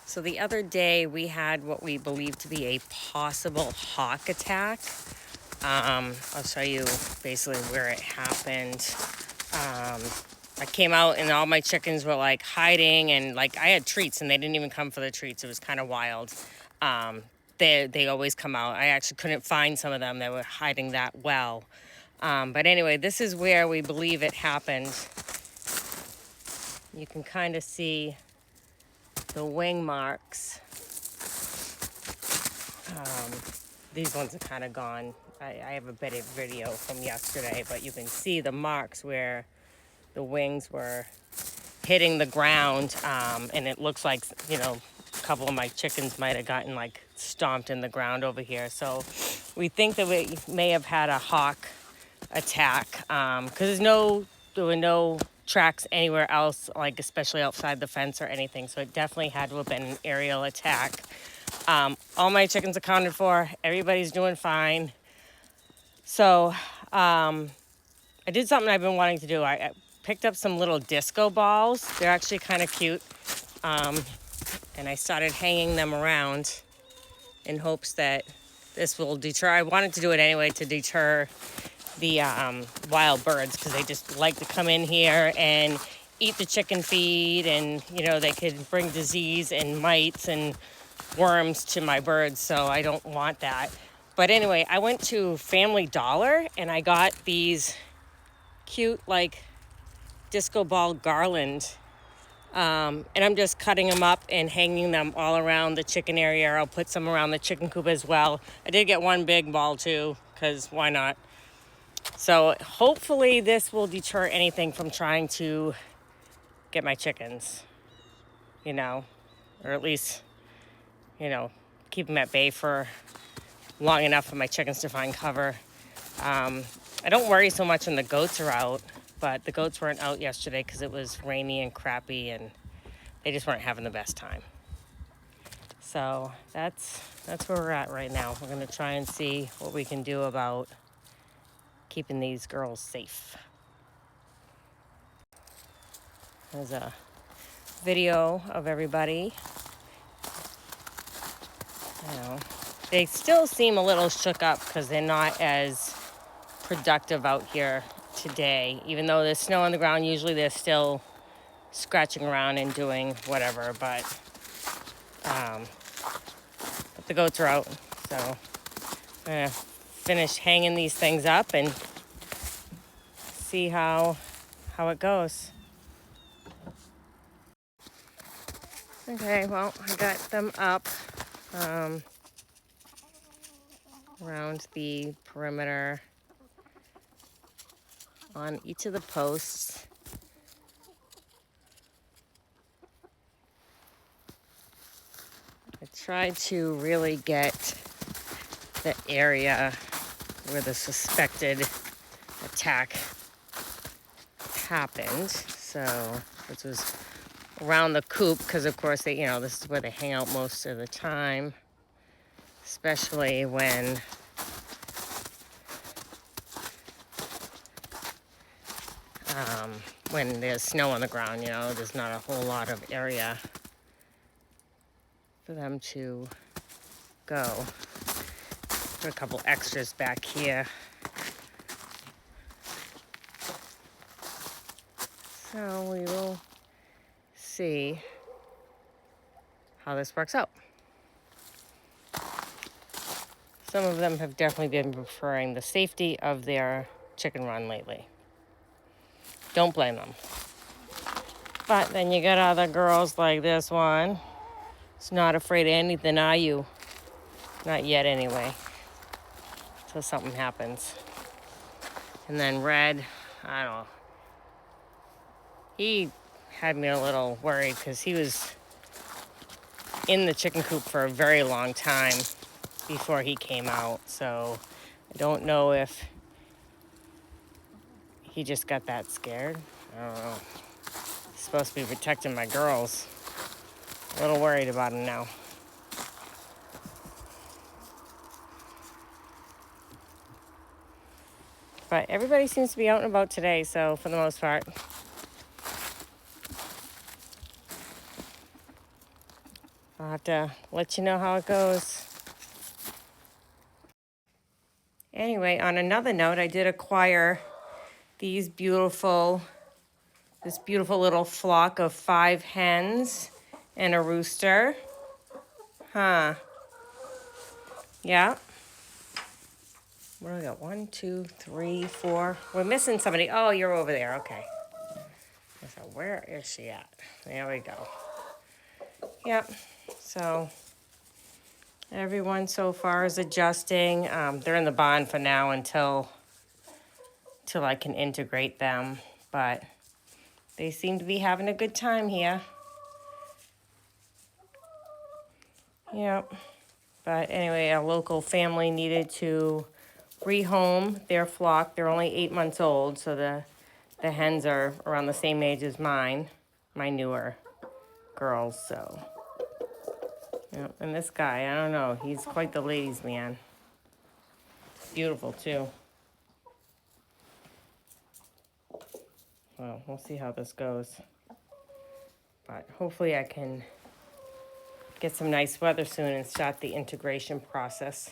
So the other day we had what we believe to be a possible hawk attack. I'll show you basically where it happened. I came out and all my chickens were like hiding, and like I had treats and they didn't even come for the treats. It was kind of wild. They always come out. I actually couldn't find some of them that were hiding that well. But anyway, this is where we believe it happened. You can kind of see the wing marks. These ones are kind of gone. I have a better video from yesterday, but you can see the marks where the wings were hitting the ground, and it looks like, a couple of my chickens might have gotten like stomped in the ground over here. So we think that we may have had a hawk attack, because there were no tracks anywhere else, like especially outside the fence or anything. So it definitely had to have been an aerial attack. All my chickens accounted for. Everybody's doing fine. So I did something I've been wanting to do. I picked up some little disco balls. They're actually kind of cute. And I started hanging them around in hopes that this will deter. I wanted to do it anyway to deter the wild birds, because they just like to come in here and eat the chicken feed, and they could bring disease and mites and worms to my birds, so I don't want that. But anyway, I went to Family Dollar and I got these cute like disco ball garland, and I'm just cutting them up and hanging them all around the chicken area. I'll put some around the chicken coop as well. I did get one big ball too, because why not? So hopefully this will deter anything from trying to get my chickens, or at least, keep them at bay for long enough for my chickens to find cover. I don't worry so much when the goats are out, but the goats weren't out yesterday because it was rainy and crappy, and they just weren't having the best time. So that's where we're at right now. We're going to try and see what we can do about keeping these girls safe. There's a video of everybody. They still seem a little shook up because they're not as productive out here today. Even though there's snow on the ground, usually they're still scratching around and doing whatever, but the goats are out. So I'm gonna finish hanging these things up and see how it goes. Okay, well, I got them up around the perimeter on each of the posts. I tried to really get the area where the suspected attack happened. So this was around the coop, because of course this is where they hang out most of the time, especially when there's snow on the ground. There's not a whole lot of area for them to go. Put a couple extras back here. So we will see how this works out. Some of them have definitely been preferring the safety of their chicken run lately. Don't blame them. But then you got other girls like this one. It's not afraid of anything, are you? Not yet, anyway. Until something happens. And then Red, I don't know. He had me a little worried because he was in the chicken coop for a very long time before he came out. So I don't know if he just got that scared. I don't know. He's supposed to be protecting my girls. A little worried about him now. But everybody seems to be out and about today, so for the most part. I'll have to let you know how it goes. Anyway, on another note, I did acquire this beautiful little flock of 5 hens and a rooster. Huh. Yeah. What do we got? 1, 2, 3, 4. We're missing somebody. Oh, you're over there. Okay. So where is she at? There we go. Yep. So everyone so far is adjusting. They're in the barn for now until I can integrate them. But they seem to be having a good time here. Yep. But anyway, a local family needed to rehome their flock. They're only 8 months old, so the hens are around the same age as mine, my newer girls. So, yeah. And this guy, I don't know, he's quite the ladies' man. Beautiful too. Well, we'll see how this goes. But hopefully I can get some nice weather soon and start the integration process.